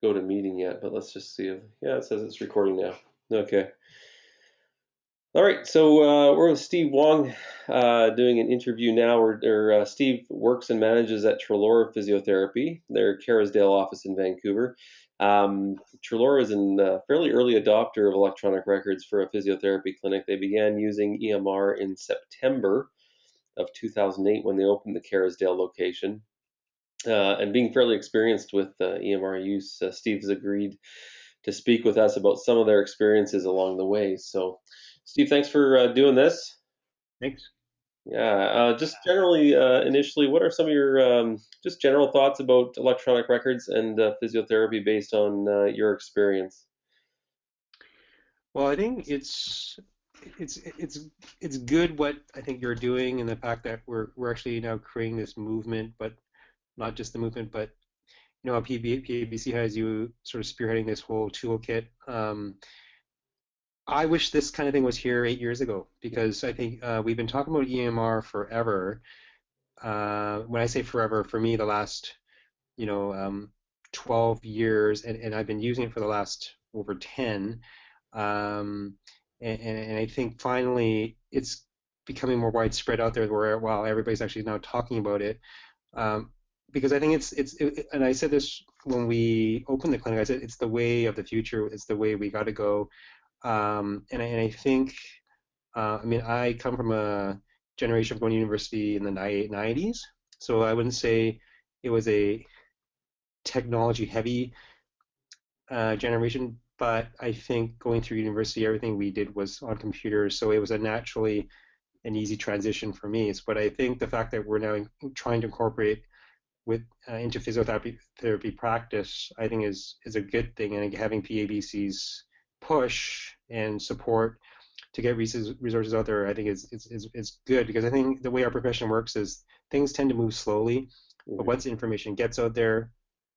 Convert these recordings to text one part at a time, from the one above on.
go to meeting yet, but let's just see if, yeah, it says it's recording now. Okay. All right, so we're with Steve Wong doing an interview now. Steve works and manages at Trelaura Physiotherapy, their Kerrisdale office in Vancouver. Trelaura is a fairly early adopter of electronic records for a physiotherapy clinic. They began using EMR in September of 2008 when they opened the Kerrisdale location. And being fairly experienced with EMR use, Steve has agreed to speak with us about some of their experiences along the way. So, Steve, thanks for doing this. Thanks. Yeah, just generally, initially, what are some of your just general thoughts about electronic records and physiotherapy based on your experience? Well, I think it's it's good what I think you're doing, and the fact that we're actually now creating this movement, but not just the movement, but how PABC has you sort of spearheading this whole toolkit. I wish this kind of thing was here 8 years ago because I think we've been talking about EMR forever. When I say forever, for me, the last you know um, 12 years, and I've been using it for the last over 10. Um, and I think finally it's becoming more widespread out there where while everybody's actually now talking about it. Um, because I think and I said this when we opened the clinic, I said it's the way of the future, it's the way we got to go. And I think, I mean, I come from a generation of going to university in the 90s, so I wouldn't say it was a technology heavy generation, but I think going through university, everything we did was on computers, so it was a naturally an easy transition for me. But I think the fact that we're now trying to incorporate with into physiotherapy practice, I think is a good thing, and having PABC's push and support to get resources out there, I think is good because I think the way our profession works is things tend to move slowly, but Hmm. once information gets out there,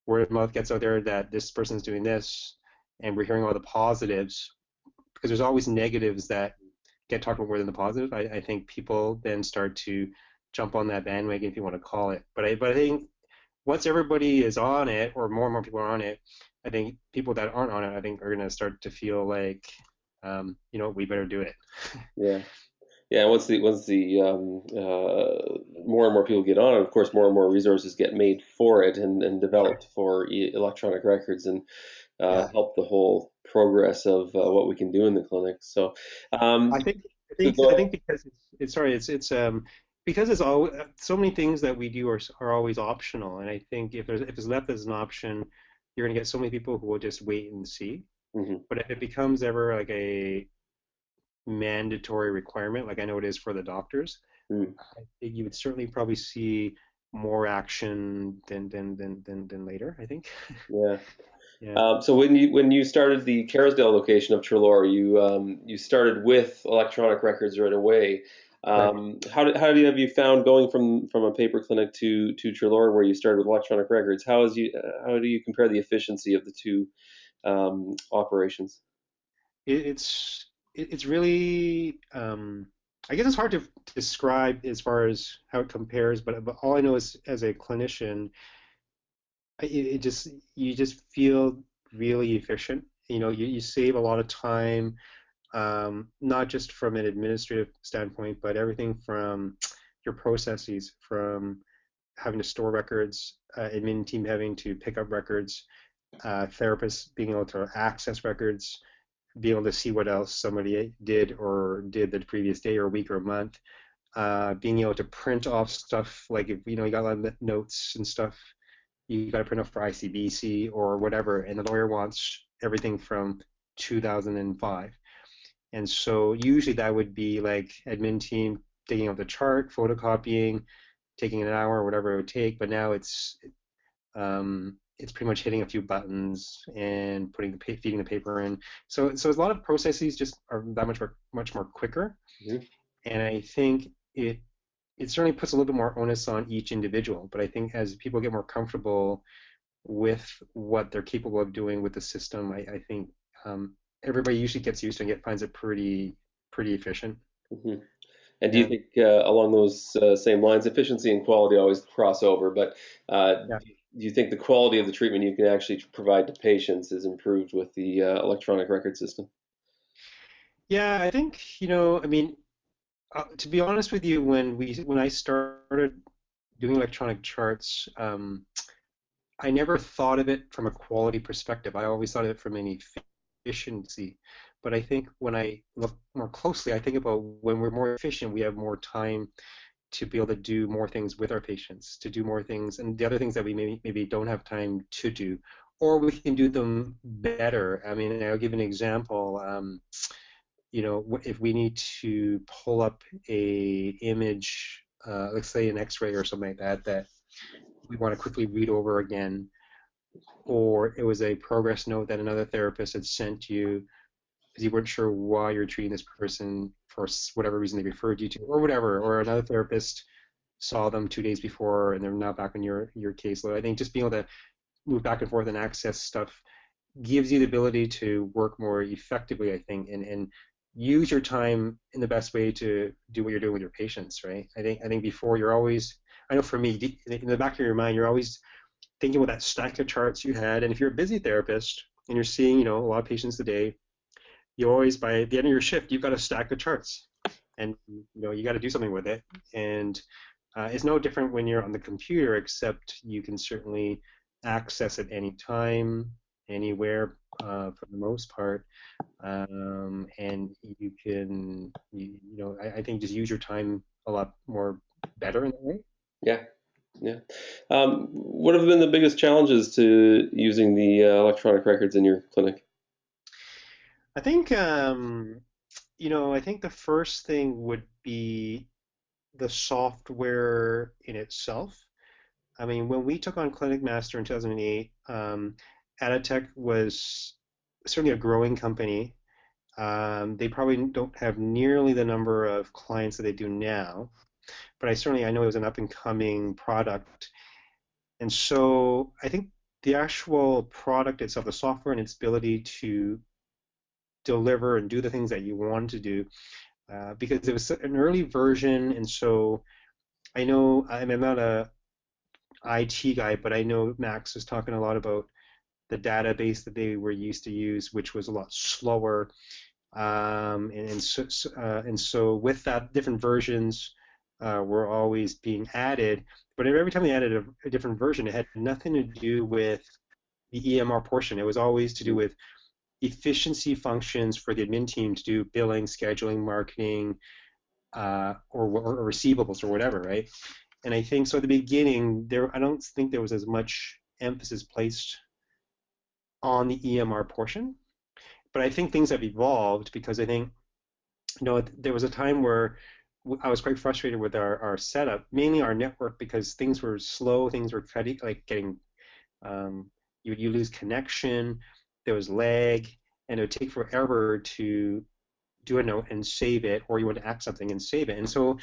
word of mouth gets out there that this person's doing this, and we're hearing all the positives, because there's always negatives that get talked about more than the positive. I think people then start to jump on that bandwagon, if you want to call it. But I think once everybody is on it, or more and more people are on it, I think people that aren't on it, I think, are going to start to feel like, we better do it. Yeah. Yeah, once the more and more people get on it, of course, more and more resources get made for it and developed for electronic records and Yeah, help the whole progress of what we can do in the clinic. So, I think I so think go I ahead. think because it's sorry, it's because it's all so many things that we do are always optional, and I think if it's left as an option, you're going to get so many people who will just wait and see. Hmm. But if it becomes ever like a mandatory requirement, like I know it is for the doctors, I think you would certainly probably see more action than later, I think. Yeah. Yeah. So when you started the Kerrisdale location of Trelaw, you started with electronic records right away. Correct. How have you found going from a paper clinic to Trelaw where you started with electronic records? How do you compare the efficiency of the two operations? It's really I guess it's hard to describe as far as how it compares, but all I know is as a clinician, it just you just feel really efficient. You save a lot of time, not just from an administrative standpoint, but everything from your processes, from having to store records, admin team having to pick up records, therapists being able to access records, being able to see what else somebody did the previous day or week or month, being able to print off stuff like if you got a lot of notes and stuff, you got to print off for ICBC or whatever, and the lawyer wants everything from 2005. And so usually that would be like admin team digging out the chart, photocopying, taking an hour or whatever it would take. But now it's pretty much hitting a few buttons and feeding the paper in. So a lot of processes just are that much more quicker. Mhm. And I think it certainly puts a little bit more onus on each individual. But I think as people get more comfortable with what they're capable of doing with the system, I think everybody usually gets used to it and finds it pretty efficient. Mhm. And do you Yeah, think along those same lines, efficiency and quality always cross over? But yeah. do you think the quality of the treatment you can actually provide to patients is improved with the electronic record system? Yeah, I think, I mean, to be honest with you, when I started doing electronic charts, I never thought of it from a quality perspective. I always thought of it from an efficiency. But I think when I look more closely, I think about when we're more efficient, we have more time to be able to do more things with our patients, to do more things, and the other things that we maybe don't have time to do, or we can do them better. I mean, I'll give an example. If we need to pull up a image, let's say an X-ray or something like that, that we want to quickly read over again, or it was a progress note that another therapist had sent you because you weren't sure why you're treating this person for whatever reason they referred you to, or whatever, or another therapist saw them 2 days before and they're now back on your caseload. I think just being able to move back and forth and access stuff gives you the ability to work more effectively, I think, and use your time in the best way to do what you're doing with your patients, right? I think before you're always, I know for me, in the back of your mind, you're always thinking about that stack of charts you had. And if you're a busy therapist and you're seeing, a lot of patients a day, you always, by the end of your shift, you've got a stack of charts, and you got to do something with it. And it's no different when you're on the computer, except you can certainly access it anytime, anywhere, for the most part. And you can, I think just use your time a lot more better in that way. Yeah, yeah. What have been the biggest challenges to using the electronic records in your clinic? I think, I think the first thing would be the software in itself. I mean, when we took on Clinic Master in 2008, Aditech was certainly a growing company. They probably don't have nearly the number of clients that they do now, but I know it was an up and coming product. And so I think the actual product itself, the software and its ability to deliver and do the things that you want to do, because it was an early version, and so I know I'm not a IT guy, but I know Max was talking a lot about the database that they were used to use, which was a lot slower. And so with that, different versions were always being added. But every time they added a different version, it had nothing to do with the EMR portion. It was always to do with efficiency functions for the admin team to do billing, scheduling, marketing, or receivables or whatever, right? And I think so at the beginning, I don't think there was as much emphasis placed on the EMR portion. But I think things have evolved because I think, there was a time where I was quite frustrated with our setup, mainly our network, because things were slow, things were cutting, like getting, you lose connection, there was lag, and it would take forever to do a note and save it, or you want to act something and save it. And so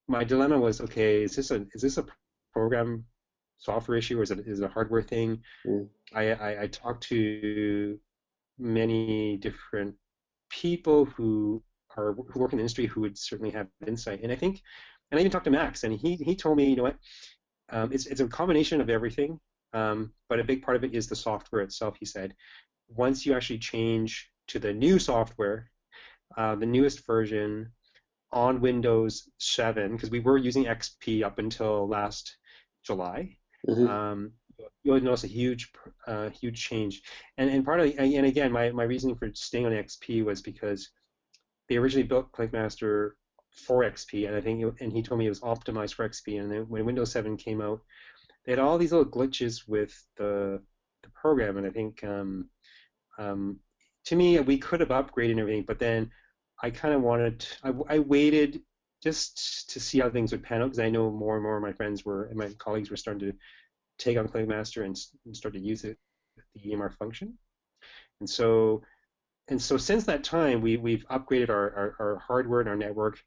my dilemma was, okay, is this a program software issue, or is it a hardware thing? Mm. I talked to many different people who work in the industry who would certainly have insight. And I even talked to Max, and he told me, it's a combination of everything, but a big part of it is the software itself. He said, once you actually change to the new software, the newest version on Windows 7, because we were using XP up until last July. Hmm. Um, you'll notice a huge change. And partly, and again, my reasoning for staying on XP was because they originally built ClickMaster for XP, and and he told me it was optimized for XP. And then when Windows 7 came out, they had all these little glitches with the program, and I think, um, to me, we could have upgraded and everything, but then I waited just to see how things would pan out, because I know more and more of my friends and my colleagues were starting to take on ClickMaster and start to use the EMR function. And so since that time, we've upgraded our hardware and our network.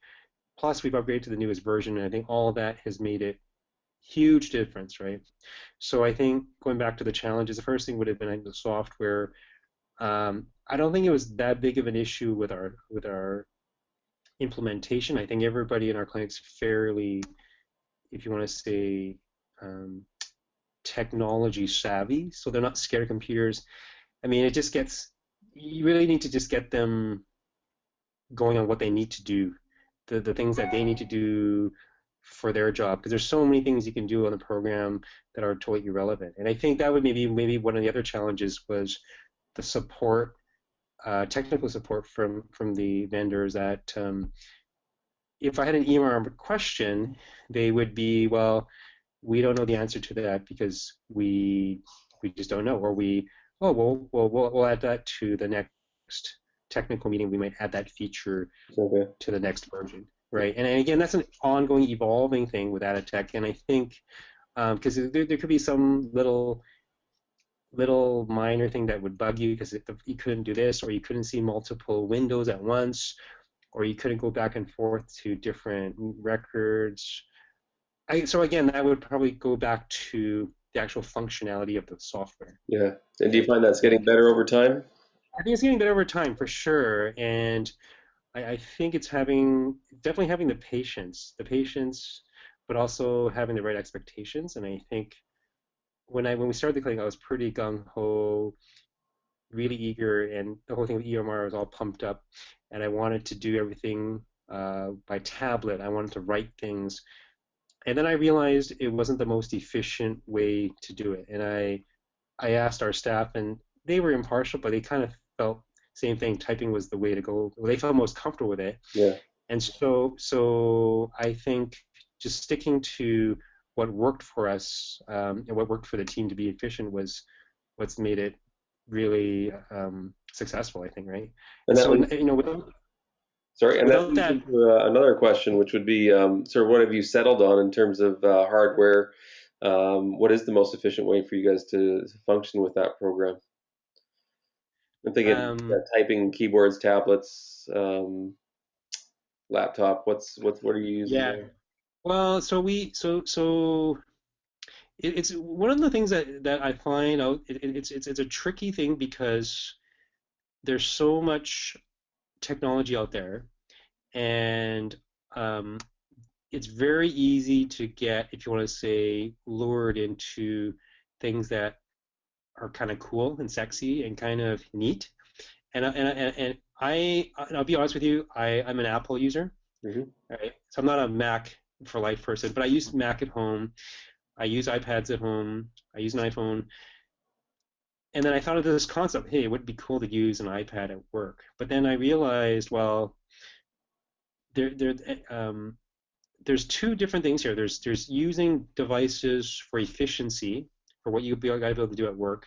Plus, we've upgraded to the newest version, and I think all of that has made it huge difference, right? So I think going back to the challenges, the first thing would have been the software. I don't think it was that big of an issue with our implementation. I think everybody in our clinics fairly, if you want to say, um, technology savvy, so they're not scared of computers. I mean, it just gets, you really need to just get them going on what they need to do, the things that they need to do for their job, because there's so many things you can do on the program that are totally irrelevant. And I think that would maybe one of the other challenges was the support, technical support from the vendors that if I had an EMR question, they would be, well, we don't know the answer to that because we just don't know, or we, oh, we'll add that to the next technical meeting. We might add that feature Okay. to the next version, right? And again, that's an ongoing, evolving thing with Adatech, and I think because there could be some little minor thing that would bug you because you couldn't do this, or you couldn't see multiple windows at once, or you couldn't go back and forth to different records. So again, that would probably go back to the actual functionality of the software. Yeah. And do you And, find that's getting and better over time? I think it's getting better over time for sure. And I think it's definitely having the patience, but also having the right expectations. And I think when we started the clinic, I was pretty gung ho, really eager, and the whole thing with EMR was all pumped up, and I wanted to do everything by tablet. I wanted to write things, and then I realized it wasn't the most efficient way to do it. And I asked our staff, and they were impartial, but they kind of felt same thing. Typing was the way to go. They felt most comfortable with it, Yeah. and so I think just sticking to what worked for us and what worked for the team to be efficient was what's made it really successful, I think, right? And And that so, leads, sorry, and that without leads that, into another question, which would be sort of what have you settled on in terms of hardware? What is the most efficient way for you guys to function with that program? I'm thinking um, typing, keyboards, tablets, laptop. What are you using yeah. there? Well, it's one of the things that I find out. It's a tricky thing because there's so much technology out there, and um, it's very easy to get, if you want to say, lured into things that are kind of cool and sexy and kind of neat. And I'll be honest with you, I'm an Apple user, Hmm. right? So I'm not a Mac for life person, but I use Mac at home. I use iPads at home. I use an iPhone. And then I thought of this concept, hey, it would be cool to use an iPad at work. But then I realized, well, there, there, um, there's two different things here. There's using devices for efficiency for what you got to be able to do at work,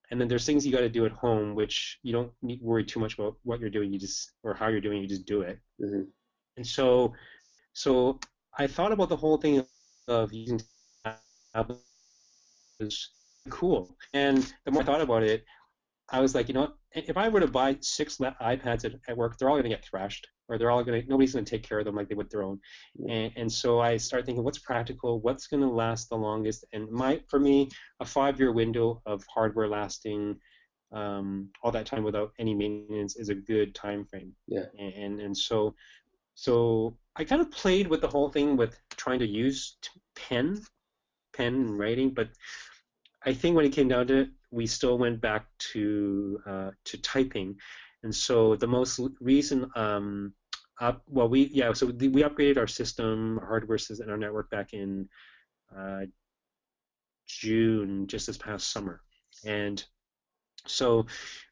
and then there's things you got to do at home, which you don't need worry too much about what you're doing. You just or how you're doing. You just do it. Hmm. And so I thought about the whole thing of using tablets as cool. And the more I thought about it, I was like, if I were to buy six iPads at work, they're all going to get thrashed, or nobody's going to take care of them like they would their own. And so I started thinking, what's practical, what's going to last the longest, and for me, a 5-year window of hardware lasting all that time without any maintenance is a good time frame. Yeah. And so I kind of played with the whole thing with trying to use pen and writing, but I think when it came down to it, we still went back to typing, and so the most recent well we upgraded our system, our hardware system, and our network back in uh, June, just this past summer, and so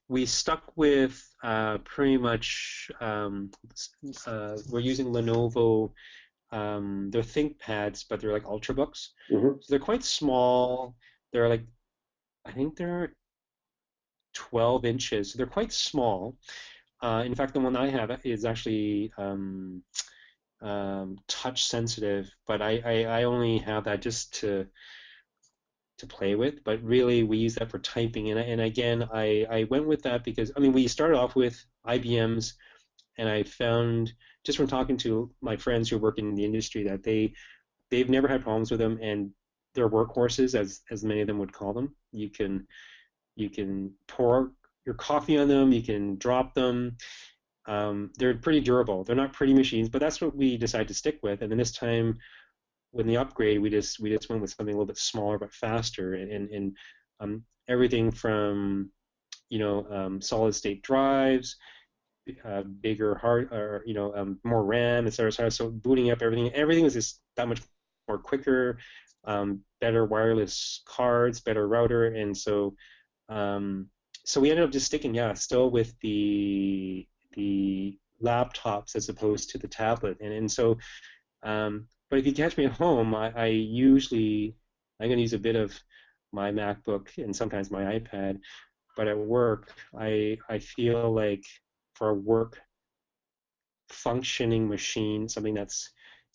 we stuck with pretty much we're using Lenovo. They're ThinkPads, but they're like ultrabooks, Hmm. so they're quite small. They're like I think they're 12 inches. So they're quite small. In fact, the one I have is actually touch sensitive, but I only have that just to play with. But really, we use that for typing. And again, I went with that because I mean, we started off with IBMs, and I found just from talking to my friends who work in the industry that they've never had problems with them, and they're workhorses, as many of them would call them. You can pour your coffee on them. You can drop them. They're pretty durable. They're not pretty machines, but that's what we decided to stick with. And then this time, when the upgrade, we just went with something a little bit smaller but faster, and everything from solid state drives, bigger hard, or more RAM, et cetera, et cetera. So booting up everything was just that much more quicker, better wireless cards, better router, and um, so we ended up just sticking, yeah, still with the laptops as opposed to the tablet, and so but if you catch me at home, I usually I'm going to use a bit of my MacBook and sometimes my iPad. But at work, I feel like for a work functioning machine, something that's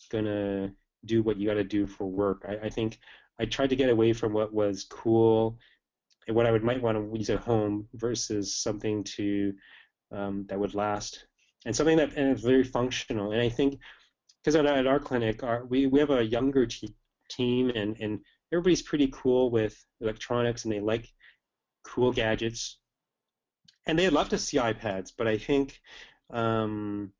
gonna do what you got to do for work. I think I tried to get away from what was cool and what I would might want to use at home versus something to that would last and something that and it's very functional. And I think because at our clinic, we have a younger team, and everybody's pretty cool with electronics and they like cool gadgets, and they'd love to see iPads, but um,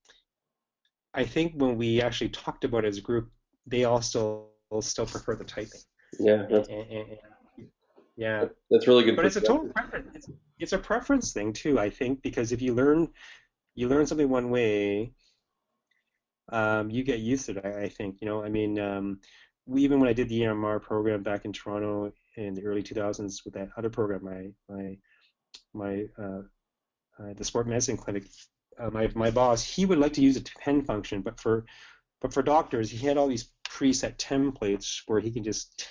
I think when we actually talked about it as a group, they all still prefer the typing. Yeah, And yeah, that's really good but it's a total perspective. preference. It's a preference thing too, I think, because if you learn something one way, you get used to it. I think, I mean, even when I did the EMR program back in Toronto in the early 2000s with that other program, my the sport medicine clinic, my boss, he would like to use a pen function, but for doctors, he had all these preset templates where he can just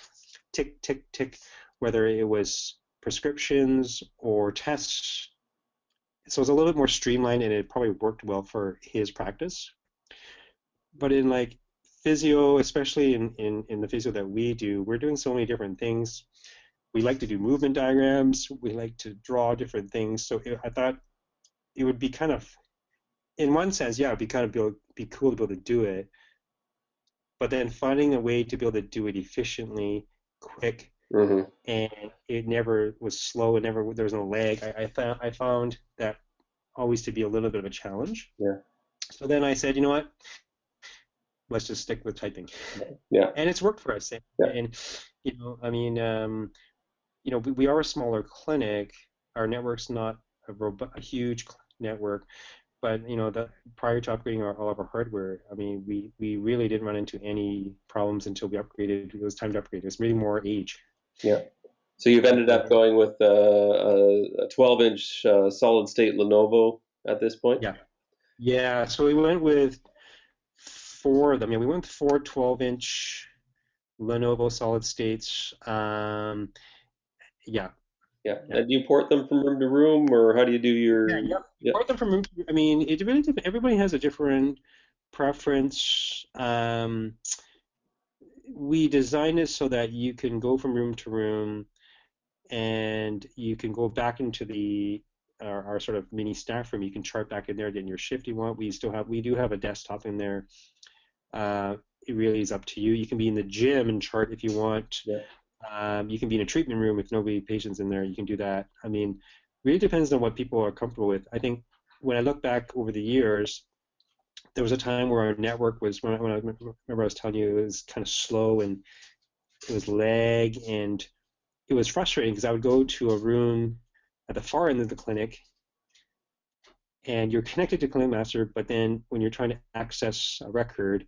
tick, tick, tick, whether it was prescriptions or tests. So it's a little bit more streamlined, and it probably worked well for his practice. But in like physio, especially in the physio that we do, we're doing so many different things. We like to do movement diagrams. We like to draw different things. So I thought it would be kind of, in one sense, yeah, it'd be kind of be cool to be able to do it. But then finding a way to be able to do it efficiently, quick, Hmm. and it never was slow. It never there was no lag. I found that always to be a little bit of a challenge. Yeah, So then I said, you know what? Let's just stick with typing, yeah, and it's worked for us. yeah, And I mean, we are a smaller clinic. Our network's not a huge network, but the prior to upgrading all of our hardware, I mean, we really didn't run into any problems until we upgraded. It was time to upgrade. It was really more age. yeah. So you've ended up And going with a 12-inch solid state Lenovo at this point? yeah, yeah. So we went with four of them. Yeah, we went with four 12-inch Lenovo solid states. Yeah, Yeah. yeah. And do you port them from room to room, or how do you do Yeah, your? yep. Yeah, Both them from I mean, it really everybody has a different preference. We designed it so that you can go from room to room, and you can go back into our sort of mini staff room. You can chart back in there, get your shift you want. We do have a desktop in there. It really is up to you. You can be in the gym and chart if you want. yeah, You can be in a treatment room if nobody patients in there. You can do that. I mean, really depends on what people are comfortable with. I think when I look back over the years, there was a time where our network was when I remember I was telling you it was kind of slow and it was lag and it was frustrating because I would go to a room at the far end of the clinic and you're connected to Clinic Master, but then when you're trying to access a record,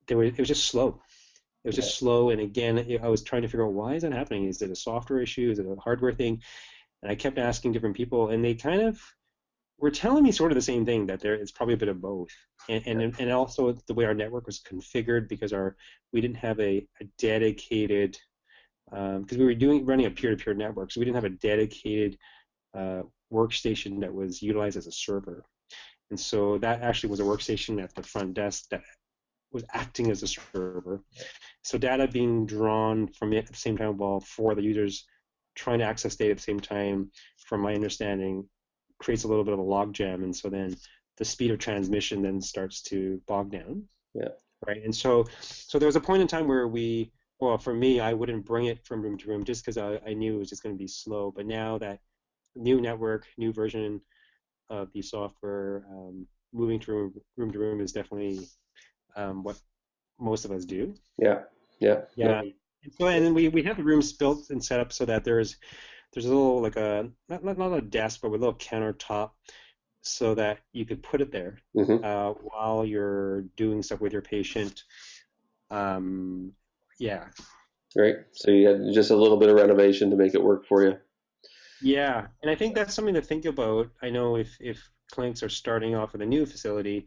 it was just slow. It was yeah, just slow, and again, I was trying to figure out why is that happening? Is it a software issue? Is it a hardware thing? And I kept asking different people, and they kind of were telling me sort of the same thing that it's probably a bit of both, and also the way our network was configured because we didn't have a dedicated because we were running a peer-to-peer network, so we didn't have a dedicated uh, workstation that was utilized as a server, and so that actually was a workstation at the front desk that was acting as a server. So data being drawn from it at the same time while for the users trying to access data at the same time, from my understanding, creates a little bit of a logjam, and so then the speed of transmission then starts to bog down, yeah, right? And so there was a point in time where well, for me, I wouldn't bring it from room to room just because I knew it was just going to be slow. But now that new network, new version of the software, moving to room to room is definitely what most of us do. yeah. Yeah. No. Yeah. And so, and then we have the rooms built and set up so that there's a little like a not a desk, but with a little countertop so that you could put it there Hmm. while you're doing stuff with your patient. Um, yeah, Right. So you had just a little bit of renovation to make it work for you. yeah, and I think that's something to think about. I know if clinics are starting off with a new facility,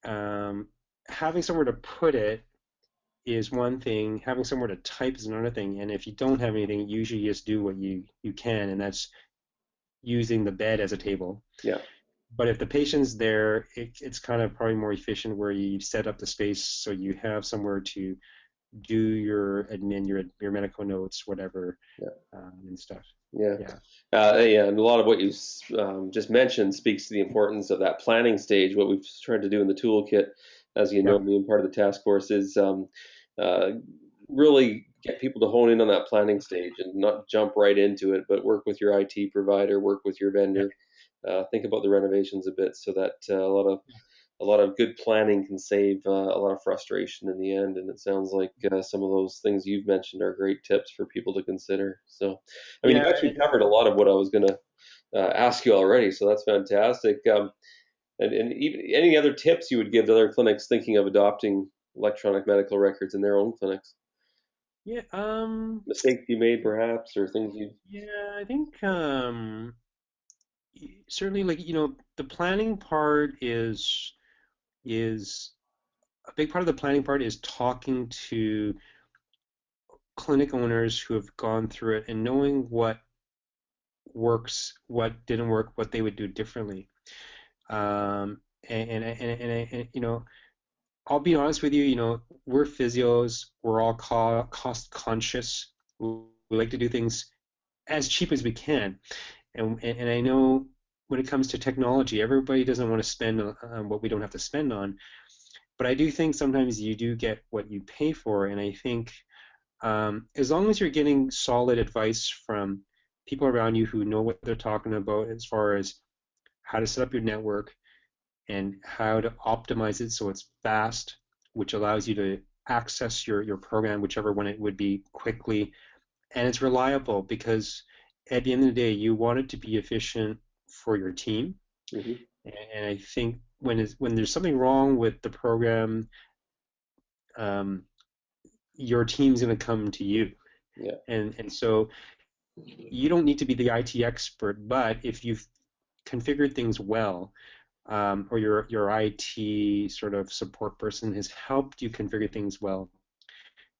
um, having somewhere to put it is one thing. Having somewhere to type is another thing. And if you don't have anything, usually you just do what you can, and that's using the bed as a table. Yeah. But if the patient's there, it's kind of probably more efficient where you set up the space so you have somewhere to do your admin, your medical notes, whatever, Yeah. and stuff. Yeah. Yeah, Yeah, and a lot of what you just mentioned speaks to the importance of that planning stage. What we've tried to do in the toolkit, as you know, yeah, being part of the task force, is uh, really get people to hone in on that planning stage and not jump right into it, but work with your IT provider, work with your yeah, vendor, think about the renovations a bit, so that a lot of good planning can save a lot of frustration in the end. And it sounds like some of those things you've mentioned are great tips for people to consider. So, I mean, you've yeah. actually covered a lot of what I was going to ask you already. So that's fantastic. And even any other tips you would give to other clinics thinking of adopting electronic medical records in their own clinics? Yeah, Mistakes you made, perhaps, or things you. yeah, I think certainly like the planning part is a big part of the planning part is talking to clinic owners who have gone through it and knowing what works, what didn't work, what they would do differently. And I'll be honest with you, we're physios, we're all cost conscious. We like to do things as cheap as we can. And I know when it comes to technology, everybody doesn't want to spend on what we don't have to spend on. But I do think sometimes you do get what you pay for. And I think as long as you're getting solid advice from people around you who know what they're talking about as far as how to set up your network and how to optimize it so it's fast, which allows you to access your program, whichever one it would be, quickly, and it's reliable because at the end of the day, you want it to be efficient for your team. Hmm. And I think when there's something wrong with the program, um, your team's going to come to you. Yeah. And so you don't need to be the IT expert, but if you've configured things well, or your IT sort of support person has helped you configure things well,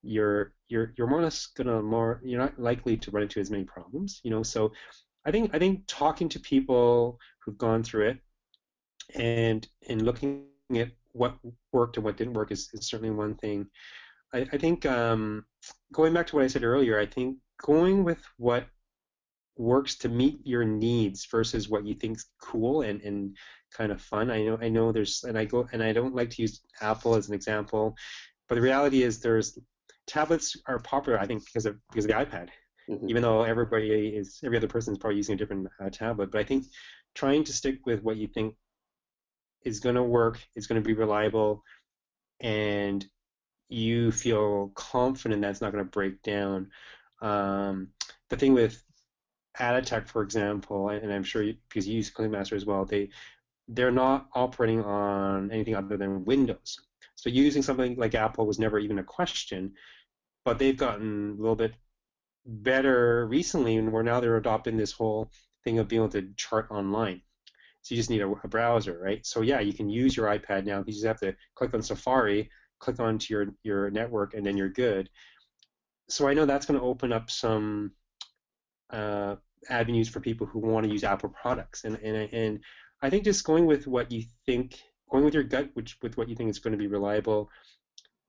you're more or less gonna more you're not likely to run into as many problems. So I think talking to people who've gone through it and looking at what worked and what didn't work is certainly one thing. I think going back to what I said earlier, I think going with what works to meet your needs versus what you think's cool and kind of fun. I know there's and I don't like to use Apple as an example, but the reality is there's tablets are popular I think because of the iPad. Hmm. Even though every other person is probably using a different tablet, but I think trying to stick with what you think is going to work, is going to be reliable, and you feel confident that it's not going to break down. Um, the thing with Adatech, for example, and I'm sure because you use ClickMaster as well, they're not operating on anything other than Windows. So using something like Apple was never even a question, but they've gotten a little bit better recently, and where now they're adopting this whole thing of being able to chart online. So you just need a browser, right? So yeah, you can use your iPad now. You just have to click on Safari, click onto your network, and then you're good. So I know that's going to open up some uh, avenues for people who want to use Apple products. And I think just going with what you think, going with your gut, which with what you think is going to be reliable,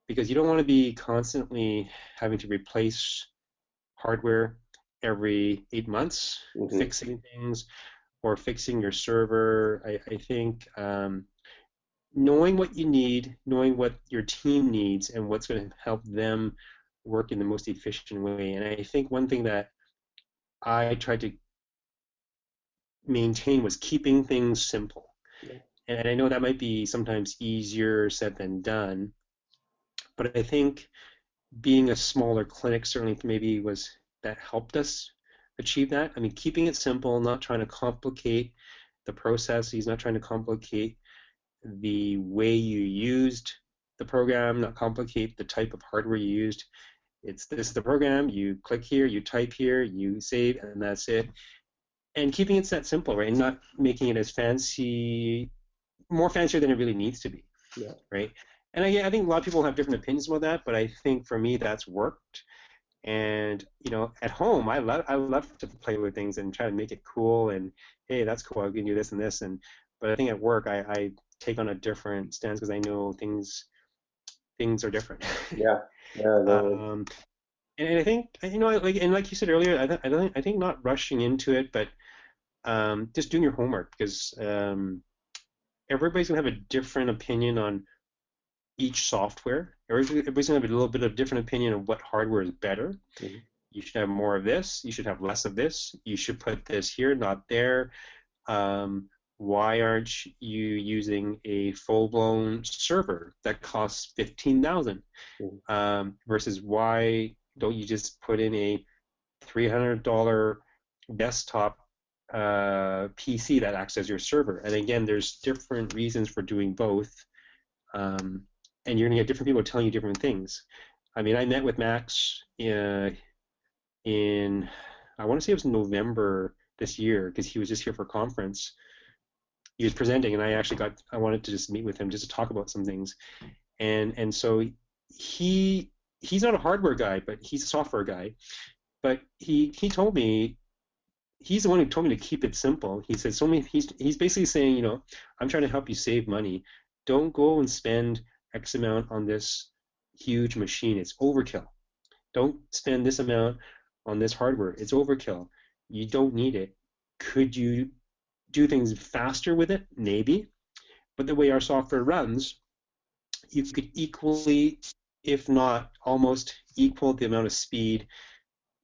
because you don't want to be constantly having to replace hardware every 8 months, Hmm. fixing things or fixing your server. I think knowing what you need, knowing what your team needs, and what's going to help them work in the most efficient way. And I think one thing that I tried to maintain was keeping things simple. And I know that might be sometimes easier said than done, but I think being a smaller clinic certainly maybe was that helped us achieve that. I mean, keeping it simple, not trying to complicate the processes, not trying to complicate the way you used the program, not complicate the type of hardware you used. It's this is the program, you click here, you type here, you save, and that's it. And keeping it that simple, right? And not making it as fancy, more fancier than it really needs to be, Yeah. right? And I think a lot of people have different opinions about that, but I think for me that's worked. And at home, I love to play with things and try to make it cool. And hey, that's cool. I can do this and this. But I think at work, I take on a different stance because I know things are different. Yeah. Yeah. No. um, and I think like you said earlier, I think not rushing into it, but just doing your homework because everybody's gonna have a different opinion on each software. Everybody's gonna have a little bit of different opinion of what hardware is better. Mhm. You should have more of this. You should have less of this. You should put this here, not there. Um, why aren't you using a full-blown server that costs 15,000? Mhm. Versus why don't you just put in a $300 desktop PC that acts as your server? And again, there's different reasons for doing both, um, and you're gonna get different people telling you different things. I mean, I met with Max in I want to say it was November this year because he was just here for a conference. He was presenting, and I wanted to just meet with him just to talk about some things. And so he he's not a hardware guy, but he's a software guy. But he told me he's the one who told me to keep it simple. He said so many. He's basically saying, I'm trying to help you save money. Don't go and spend X amount on this huge machine. It's overkill. Don't spend this amount on this hardware. It's overkill. You don't need it. Could you do things faster with it? Maybe. But the way our software runs, you could equally, if not almost equal the amount of speed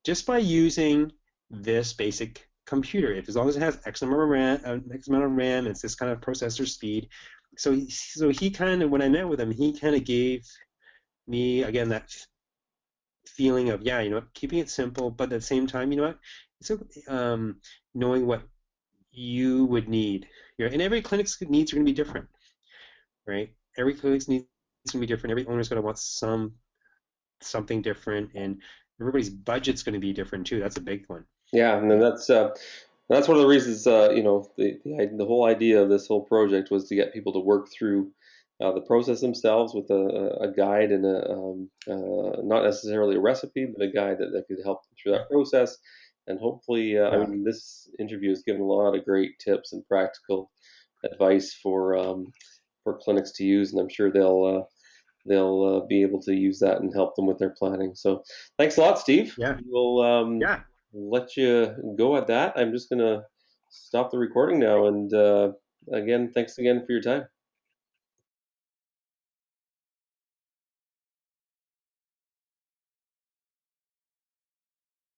just by using this basic computer. If as long as it has X number of RAM, X amount of RAM, it's this kind of processor speed. So he kind of, when I met with him, he kind of gave me again that feeling of keeping it simple, but at the same time, it's knowing what you would need. And every clinic's needs are going to be different, right? Every clinic's needs is going to be different. Every owner's going to want something different, and everybody's budget's going to be different too. That's a big one. Yeah, and then that's one of the reasons the whole idea of this whole project was to get people to work through the process themselves with a guide and not necessarily a recipe, but a guide that could help them through that process. And hopefully, I Yeah, mean, this interview has given a lot of great tips and practical advice for clinics to use, and I'm sure they'll be able to use that and help them with their planning. So, thanks a lot, Steve. yeah, We'll yeah. let you go at that. I'm just gonna stop the recording now, and again, thanks again for your time.